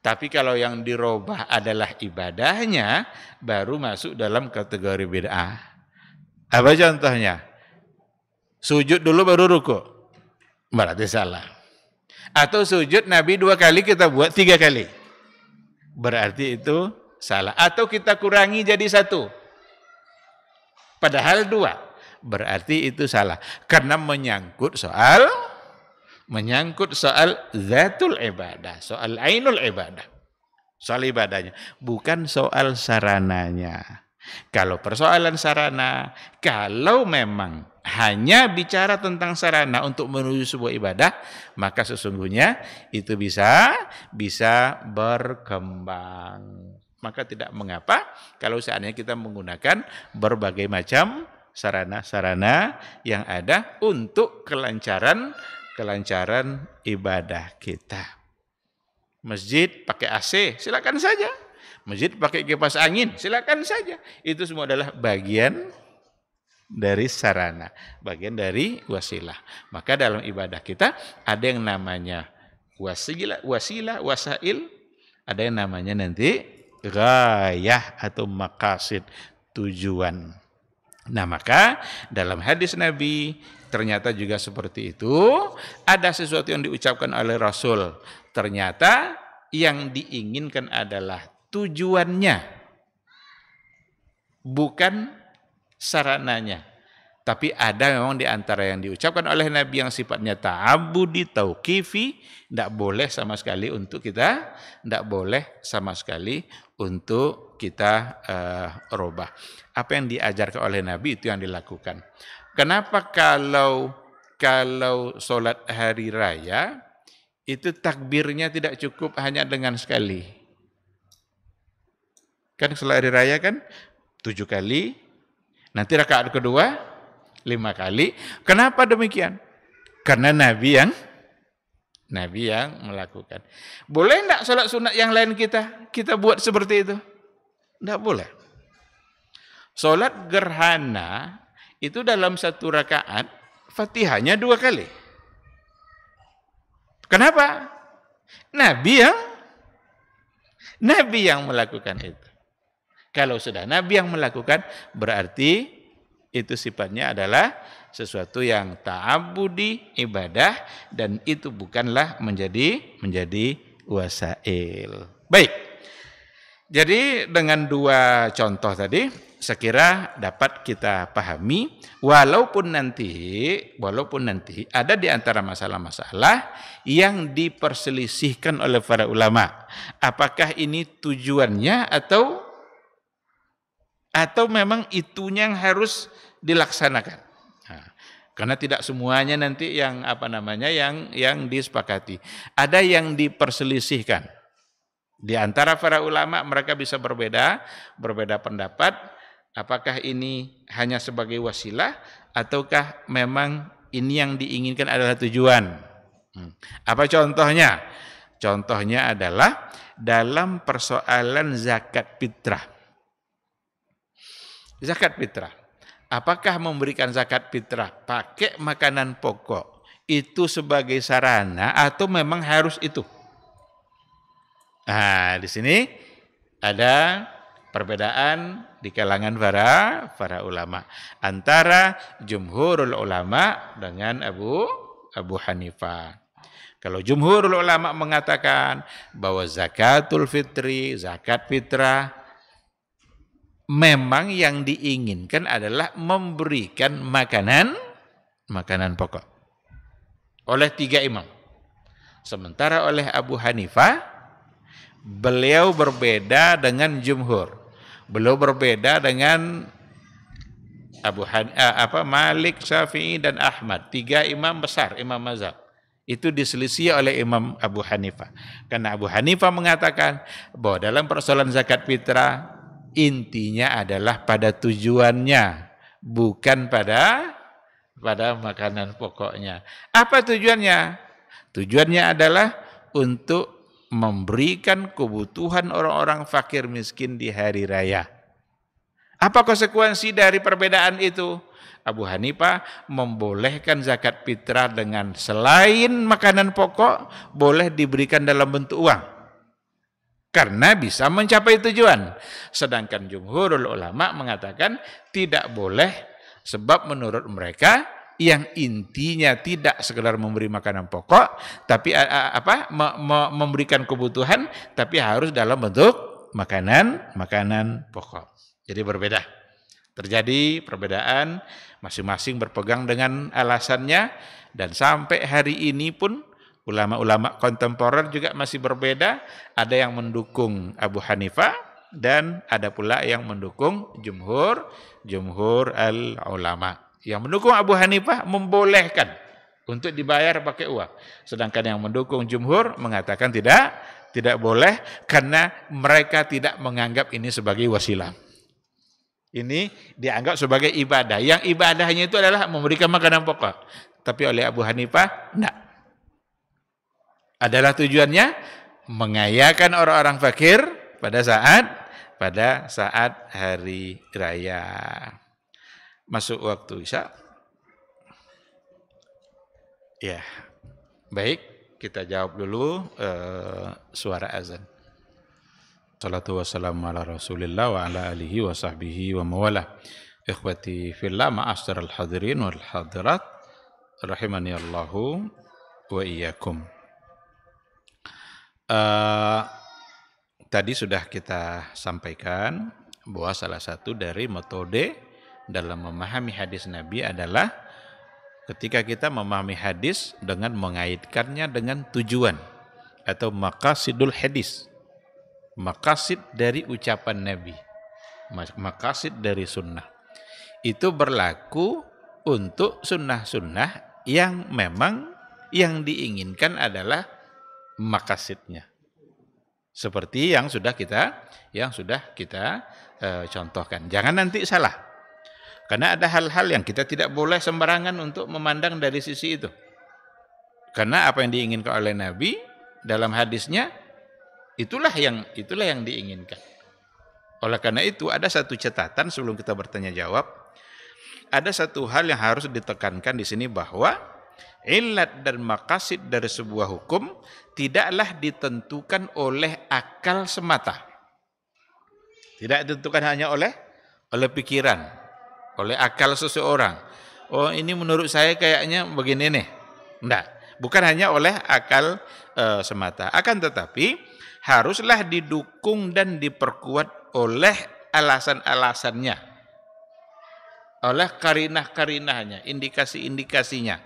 Tapi kalau yang dirubah adalah ibadahnya, baru masuk dalam kategori bid'ah. Apa contohnya? Sujud dulu baru ruku. Berarti salah. Atau sujud Nabi 2 kali kita buat 3 kali. Berarti itu salah. Atau kita kurangi jadi 1. Padahal 2. Berarti itu salah. Karena menyangkut soal zatul ibadah. Soal ainul ibadah. Soal ibadahnya. Bukan soal sarananya. Kalau persoalan sarana, kalau memang hanya bicara tentang sarana untuk menuju sebuah ibadah, maka sesungguhnya itu bisa berkembang. Maka tidak mengapa kalau seandainya kita menggunakan berbagai macam sarana-sarana yang ada untuk kelancaran ibadah kita. Masjid pakai AC, silakan saja. Masjid pakai kipas angin, silakan saja. Itu semua adalah bagian dari sarana, bagian dari wasilah. Maka dalam ibadah kita ada yang namanya wasilah, wasail, ada yang namanya nanti ghayah atau maqasid, tujuan. Nah, maka dalam hadis Nabi ternyata juga seperti itu. Ada sesuatu yang diucapkan oleh Rasul, ternyata yang diinginkan adalah tujuannya, bukan sarananya. Tapi ada memang di antara yang diucapkan oleh Nabi yang sifatnya ta'abudi, tauqifi, tidak boleh sama sekali untuk kita, rubah. Apa yang diajarkan oleh Nabi itu yang dilakukan. Kenapa kalau sholat hari raya itu takbirnya tidak cukup hanya dengan sekali? Kan sholat hari raya kan 7 kali, nanti rakaat kedua 5 kali. Kenapa demikian? Karena Nabi yang melakukan. Boleh enggak sholat sunat yang lain kita buat seperti itu? Enggak boleh. Sholat gerhana itu dalam 1 rakaat Fatihahnya 2 kali. Kenapa? Nabi yang melakukan itu. Kalau sudah Nabi yang melakukan, berarti itu sifatnya adalah sesuatu yang ta'abudi, ibadah, dan itu bukanlah menjadi wasail. Baik. Jadi dengan 2 contoh tadi, sekira dapat kita pahami, walaupun nanti ada di antara masalah-masalah yang diperselisihkan oleh para ulama. Apakah ini tujuannya atau memang itunya yang harus dilaksanakan. Nah, karena tidak semuanya nanti yang yang disepakati. Ada yang diperselisihkan. Di antara para ulama mereka bisa berbeda pendapat. Apakah ini hanya sebagai wasilah ataukah memang ini yang diinginkan adalah tujuan? Apa contohnya? Contohnya adalah dalam persoalan zakat fitrah. Zakat fitrah. Apakah memberikan zakat fitrah pakai makanan pokok itu sebagai sarana atau memang harus itu? Nah, di sini ada perbedaan di kalangan para ulama antara jumhurul ulama dengan Abu Hanifah. Kalau jumhurul ulama mengatakan bahwa zakatul fitri, zakat fitrah memang yang diinginkan adalah memberikan makanan pokok oleh 3 imam. Sementara oleh Abu Hanifah, beliau berbeda dengan jumhur. Beliau berbeda dengan Malik, Syafi'i dan Ahmad. 3 imam besar, imam mazhab. Itu diselisih oleh Imam Abu Hanifah. Karena Abu Hanifah mengatakan bahwa dalam persoalan zakat fitrah intinya adalah pada tujuannya, bukan pada pada makanan pokoknya. Apa tujuannya? Tujuannya adalah untuk memberikan kebutuhan orang-orang fakir miskin di hari raya. Apa konsekuensi dari perbedaan itu? Abu Hanifah membolehkan zakat fitrah dengan selain makanan pokok boleh diberikan dalam bentuk uang. Karena bisa mencapai tujuan. Sedangkan jumhurul ulama mengatakan tidak boleh, sebab menurut mereka yang intinya tidak sekedar memberi makanan pokok, tapi memberikan kebutuhan, tapi harus dalam bentuk makanan pokok. Jadi berbeda. Terjadi perbedaan, masing-masing berpegang dengan alasannya, dan sampai hari ini pun ulama-ulama kontemporer juga masih berbeda. Ada yang mendukung Abu Hanifah dan ada pula yang mendukung jumhur al-ulama. Yang mendukung Abu Hanifah membolehkan untuk dibayar pakai uang. Sedangkan yang mendukung jumhur mengatakan tidak boleh karena mereka tidak menganggap ini sebagai wasilah. Ini dianggap sebagai ibadah. Yang ibadahnya itu adalah memberikan makanan pokok. Tapi oleh Abu Hanifah, enggak. Adalah tujuannya mengayakan orang-orang fakir pada saat hari raya. Masuk waktu Isya. Ya, baik, kita jawab dulu suara azan. Salatu wassalamu ala Rasulillah wa ala alihi wa sahbihi wa mawalah. Ikhwati fillah, ma'asyiral hadirin wal hadirat, rahimani Allahu wa iyyakum. Tadi sudah kita sampaikan bahwa salah satu dari metode dalam memahami hadis Nabi adalah ketika kita memahami hadis dengan mengaitkannya dengan tujuan atau maqasidul hadis. Maqasid dari ucapan Nabi, maqasid dari sunnah. Itu berlaku untuk sunnah-sunnah yang memang yang diinginkan adalah maqasidnya. Seperti yang sudah kita contohkan. Jangan nanti salah. Karena ada hal-hal yang kita tidak boleh sembarangan untuk memandang dari sisi itu. Karena apa yang diinginkan oleh Nabi dalam hadisnya itulah yang diinginkan. Oleh karena itu ada satu catatan sebelum kita bertanya jawab. Ada satu hal yang harus ditekankan di sini bahwa illat dan maqasid dari sebuah hukum tidaklah ditentukan oleh akal semata. Tidak ditentukan hanya oleh pikiran, oleh akal seseorang. Oh, ini menurut saya kayaknya begini nih. Enggak, bukan hanya oleh akal semata. Akan tetapi haruslah didukung dan diperkuat oleh alasan-alasannya, oleh karinah-karinahnya, indikasi-indikasinya,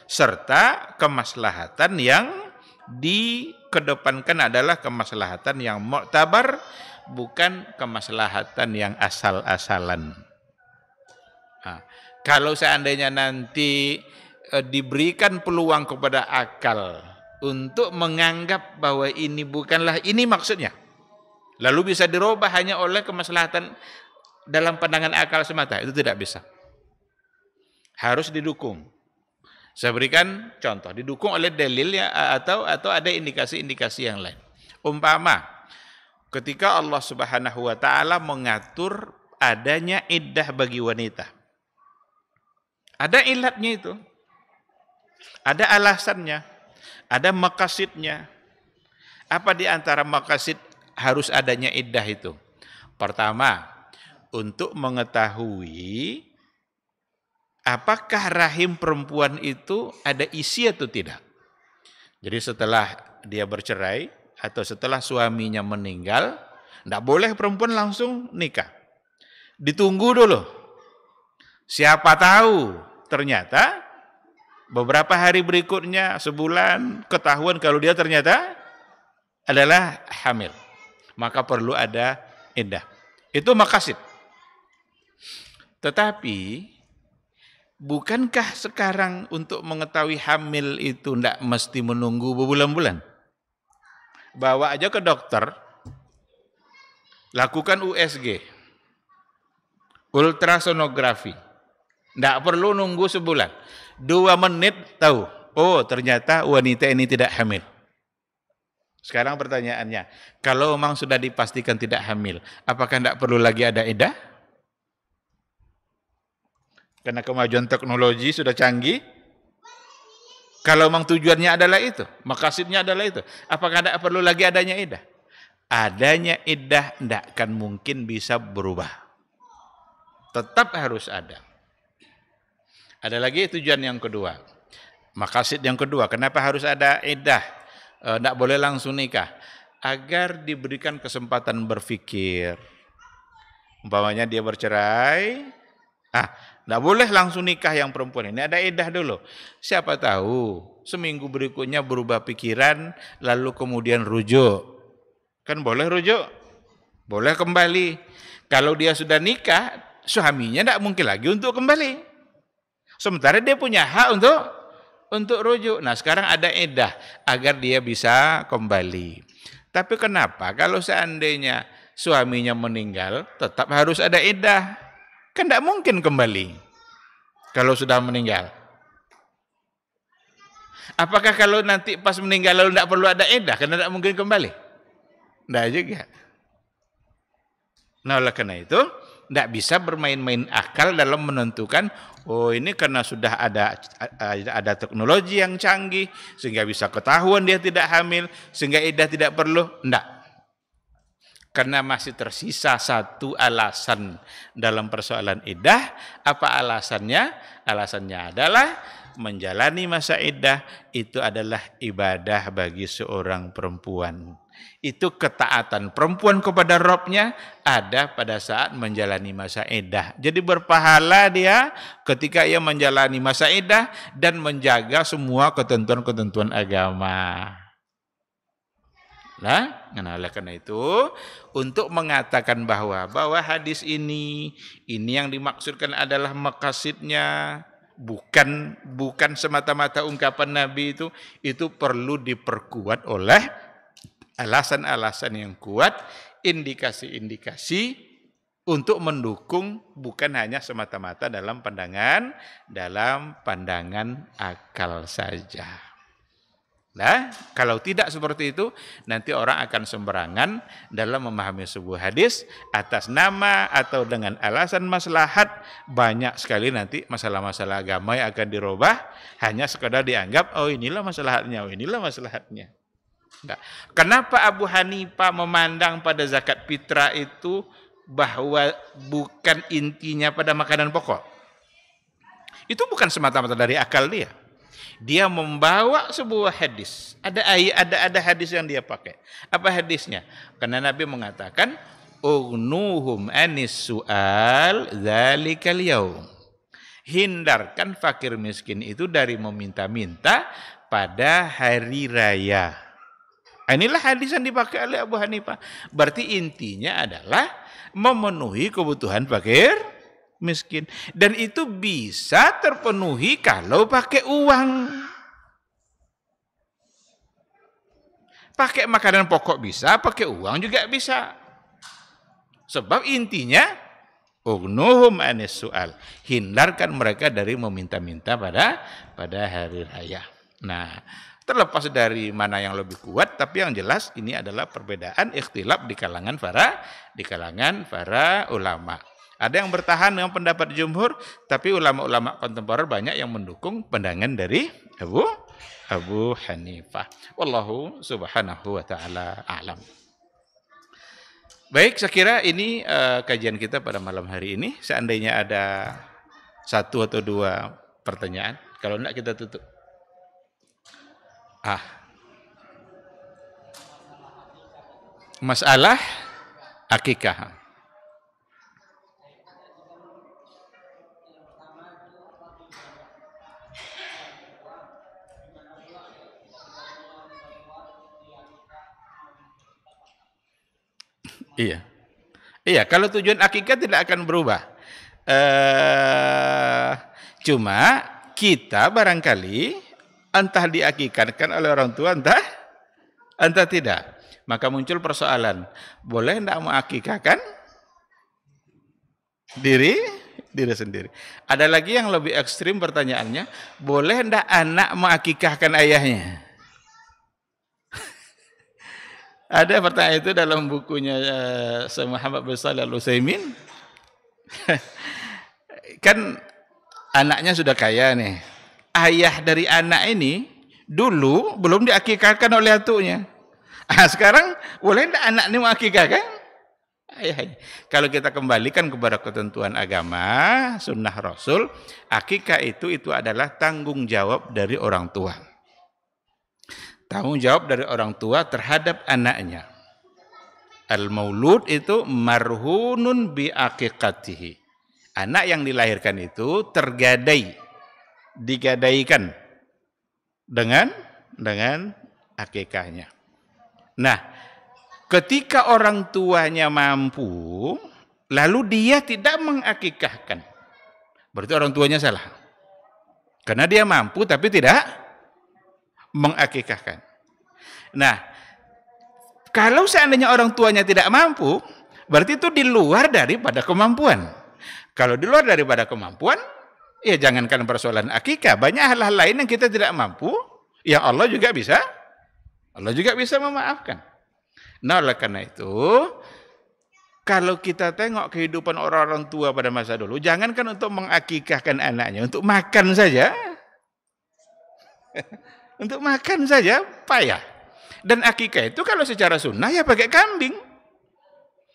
serta kemaslahatan yang dikedepankan adalah kemaslahatan yang mu'tabar, bukan kemaslahatan yang asal-asalan. Nah, kalau seandainya nanti diberikan peluang kepada akal untuk menganggap bahwa ini bukanlah ini maksudnya, lalu bisa dirubah hanya oleh kemaslahatan dalam pandangan akal semata, itu tidak bisa. Harus didukung. Saya berikan contoh, didukung oleh dalil ya, atau ada indikasi-indikasi yang lain. Umpama ketika Allah Subhanahu wa taala mengatur adanya iddah bagi wanita. Ada ilatnya itu. Ada alasannya. Ada maqasidnya. Apa di antara maqasid harus adanya iddah itu? Pertama, untuk mengetahui apakah rahim perempuan itu ada isi atau tidak. Jadi setelah dia bercerai atau setelah suaminya meninggal, tidak boleh perempuan langsung nikah. Ditunggu dulu. Siapa tahu ternyata beberapa hari berikutnya, sebulan, ketahuan kalau dia ternyata adalah hamil. Maka perlu ada iddah. Itu maqasid. Tetapi bukankah sekarang untuk mengetahui hamil itu tidak mesti menunggu berbulan-bulan? Bawa aja ke dokter, lakukan USG, ultrasonografi. Tidak perlu nunggu sebulan. 2 menit tahu. Oh, ternyata wanita ini tidak hamil. Sekarang pertanyaannya, kalau memang sudah dipastikan tidak hamil, apakah tidak perlu lagi ada iddah? Karena kemajuan teknologi sudah canggih. Kalau memang tujuannya adalah itu, maqasidnya adalah itu, apakah tidak perlu lagi adanya iddah? Adanya iddah tidak akan mungkin bisa berubah. Tetap harus ada. Ada lagi tujuan yang kedua. Maqasid yang kedua, kenapa harus ada iddah? Tidak boleh langsung nikah. Agar diberikan kesempatan berpikir. Umpamanya dia bercerai, tidak boleh langsung nikah yang perempuan ini, ada iddah dulu. Siapa tahu seminggu berikutnya berubah pikiran, lalu kemudian rujuk. Kan boleh rujuk, boleh kembali. Kalau dia sudah nikah, suaminya tidak mungkin lagi untuk kembali. Sementara dia punya hak untuk rujuk. Nah, sekarang ada iddah agar dia bisa kembali. Tapi kenapa kalau seandainya suaminya meninggal, tetap harus ada iddah? Kan tidak mungkin kembali kalau sudah meninggal. Apakah kalau nanti pas meninggal lalu tidak perlu ada iddah? Karena tidak mungkin kembali? Tidak juga. Nah, oleh karena itu, tidak bisa bermain-main akal dalam menentukan, oh ini karena sudah ada teknologi yang canggih, sehingga bisa ketahuan dia tidak hamil, sehingga iddah tidak perlu. Tidak. Karena masih tersisa satu alasan dalam persoalan iddah. Apa alasannya? Alasannya adalah menjalani masa iddah itu adalah ibadah bagi seorang perempuan. Itu ketaatan perempuan kepada Rabbnya ada pada saat menjalani masa iddah. Jadi berpahala dia ketika ia menjalani masa iddah dan menjaga semua ketentuan-ketentuan agama. Nah, oleh karena itu, untuk mengatakan bahwa hadis ini yang dimaksudkan adalah maqasidnya, bukan semata-mata ungkapan Nabi itu perlu diperkuat oleh alasan-alasan yang kuat, indikasi-indikasi untuk mendukung, bukan hanya semata-mata dalam pandangan akal saja. Nah, kalau tidak seperti itu, nanti orang akan sembarangan dalam memahami sebuah hadis atas nama atau dengan alasan maslahat. Banyak sekali nanti masalah-masalah agama yang akan dirubah hanya sekadar dianggap, oh inilah maslahatnya, oh inilah maslahatnya. Nah, kenapa Abu Hanifah memandang pada zakat fitrah itu bahwa bukan intinya pada makanan pokok? Itu bukan semata-mata dari akal dia. Dia membawa sebuah hadis. Ada hadis yang dia pakai. Apa hadisnya? Karena Nabi mengatakan, "Ugnuhum anis su'al dzalikal yaum." Hindarkan fakir miskin itu dari meminta-minta pada hari raya. Inilah hadis yang dipakai oleh Abu Hanifah. Berarti intinya adalah memenuhi kebutuhan fakir miskin, dan itu bisa terpenuhi kalau pakai uang. Pakai makanan pokok bisa, pakai uang juga bisa. Sebab intinya ugnuhum anis su'al, hindarkan mereka dari meminta-minta pada hari raya. Nah, terlepas dari mana yang lebih kuat, tapi yang jelas ini adalah perbedaan ikhtilaf di kalangan para ulama. Ada yang bertahan dengan pendapat jumhur, tapi ulama-ulama kontemporer banyak yang mendukung pandangan dari Abu Hanifah. Wallahu subhanahu wa ta'ala a'lam. Baik, saya kira ini kajian kita pada malam hari ini. Seandainya ada 1 atau 2 pertanyaan, kalau enggak kita tutup. Masalah akikah. Iya, kalau tujuan akikah tidak akan berubah. Cuma kita barangkali entah diakikahkan oleh orang tua, entah tidak. Maka muncul persoalan, boleh tidak mengakikahkan diri Diri sendiri. Ada lagi yang lebih ekstrim pertanyaannya, boleh ndak anak mengakikahkan ayahnya? Ada pertanyaan itu dalam bukunya Syekh Muhammad bin Shalih Al-Utsaimin. Kan anaknya sudah kaya nih. Ayah dari anak ini dulu belum diakikahkan oleh atunya. Sekarang boleh ndak anak ini mengakikahkan ayahnya? Kalau kita kembalikan kepada ketentuan agama, sunnah Rasul, akikah itu adalah tanggung jawab dari orang tua. Tanggung jawab dari orang tua terhadap anaknya. Al-maulud itu marhunun bi aqiqatihi. Anak yang dilahirkan itu digadaikan dengan akikahnya. Nah, ketika orang tuanya mampu, lalu dia tidak mengakikahkan, berarti orang tuanya salah. Karena dia mampu tapi tidak mengakikahkan. Nah, kalau seandainya orang tuanya tidak mampu, berarti itu di luar daripada kemampuan. Kalau di luar daripada kemampuan, ya jangankan persoalan akikah, banyak hal-hal lain yang kita tidak mampu, yang Allah juga bisa memaafkan. Nah, oleh karena itu, kalau kita tengok kehidupan orang-orang tua pada masa dulu, jangankan untuk mengakikahkan anaknya, untuk makan saja, untuk makan saja payah. Dan akikah itu kalau secara sunnah ya pakai kambing.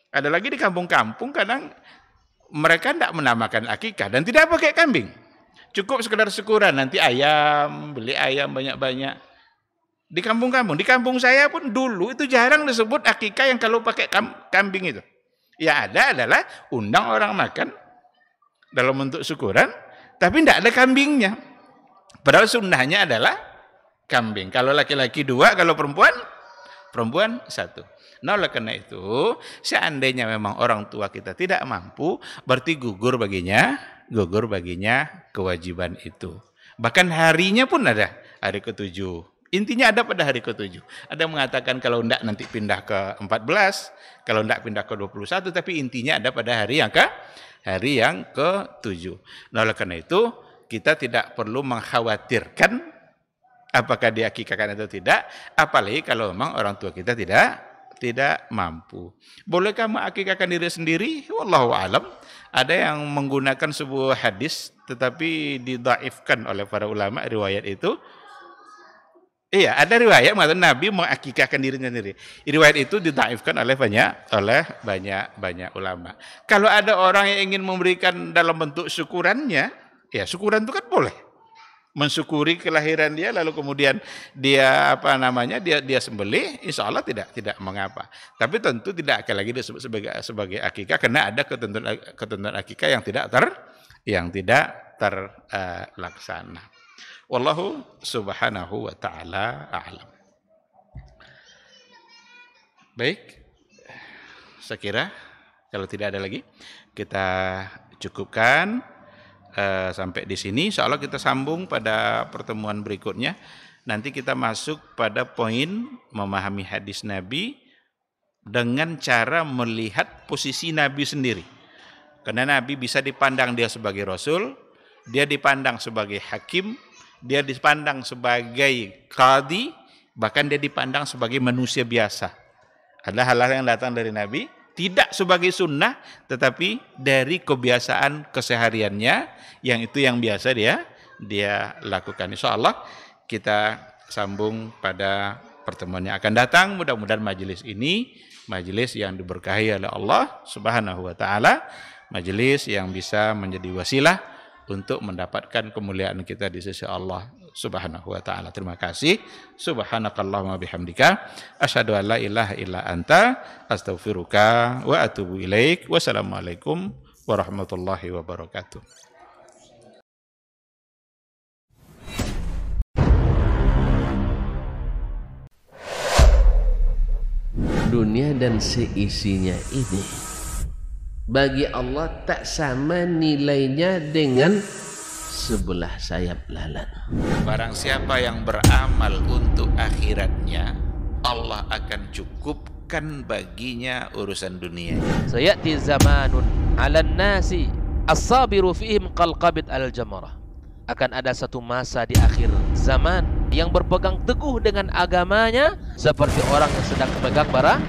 Ada lagi di kampung-kampung kadang mereka tidak menamakan akikah dan tidak pakai kambing. Cukup sekedar syukuran, nanti ayam, beli ayam banyak-banyak. Di kampung-kampung, di kampung saya pun dulu itu jarang disebut akikah yang kalau pakai kambing itu. Ya ada adalah undang orang makan dalam bentuk syukuran, tapi tidak ada kambingnya. Padahal sunnahnya adalah kambing. Kalau laki-laki 2, kalau perempuan 1. Nah, oleh karena itu, seandainya memang orang tua kita tidak mampu, berarti gugur baginya kewajiban itu. Bahkan harinya pun ada, hari ke-7. Intinya ada pada hari ke-7. Ada yang mengatakan kalau enggak nanti pindah ke 14, kalau enggak pindah ke 21, tapi intinya ada pada hari yang ke-7. Nah, oleh karena itu, kita tidak perlu mengkhawatirkan apakah diakikahkan atau tidak, apalagi kalau memang orang tua kita tidak mampu. Bolehkah mengakikahkan diri sendiri? Wallahu a'lam. Ada yang menggunakan sebuah hadis tetapi didhaifkan oleh para ulama riwayat itu. Iya, ada riwayat mengatakan Nabi mengakikahkan dirinya sendiri. Riwayat itu didhaifkan oleh banyak ulama. Kalau ada orang yang ingin memberikan dalam bentuk syukurannya, ya syukuran itu kan boleh. Mensyukuri kelahiran dia lalu kemudian dia dia sembelih, insya Allah tidak mengapa. Tapi tentu tidak akan lagi disebut sebagai akikah karena ada ketentuan akikah yang tidak terlaksana. Wallahu subhanahu wa ta'ala a'lam. Baik, saya kira kalau tidak ada lagi kita cukupkan sampai di sini. Insya Allah kita sambung pada pertemuan berikutnya. Nanti kita masuk pada poin memahami hadis Nabi dengan cara melihat posisi Nabi sendiri. Karena Nabi bisa dipandang dia sebagai Rasul, dia dipandang sebagai hakim, dia dipandang sebagai qadhi, bahkan dia dipandang sebagai manusia biasa. Ada hal-hal yang datang dari Nabi, tidak sebagai sunnah, tetapi dari kebiasaan kesehariannya, yang itu yang biasa dia lakukan. Insya Allah kita sambung pada pertemuan yang akan datang. Mudah-mudahan majelis ini, majelis yang diberkahi oleh Allah Subhanahu wa ta'ala, majelis yang bisa menjadi wasilah untuk mendapatkan kemuliaan kita di sisi Allah Subhanahu wa ta'ala. Terima kasih. Subhanakallahumma bihamdika asyhadu an la ilaha illa anta astaghfiruka wa atubu ilaik. Wassalamualaikum warahmatullahi wabarakatuh. Dunia dan seisinya ini bagi Allah tak sama nilainya dengan sebelah sayap lalat. Barang siapa yang beramal untuk akhiratnya, Allah akan cukupkan baginya urusan dunia. Sayati zamanun 'alan nasi As-sabiru fihim qalqabit al-jamarah. Akan ada satu masa di akhir zaman yang berpegang teguh dengan agamanya seperti orang yang sedang memegang bara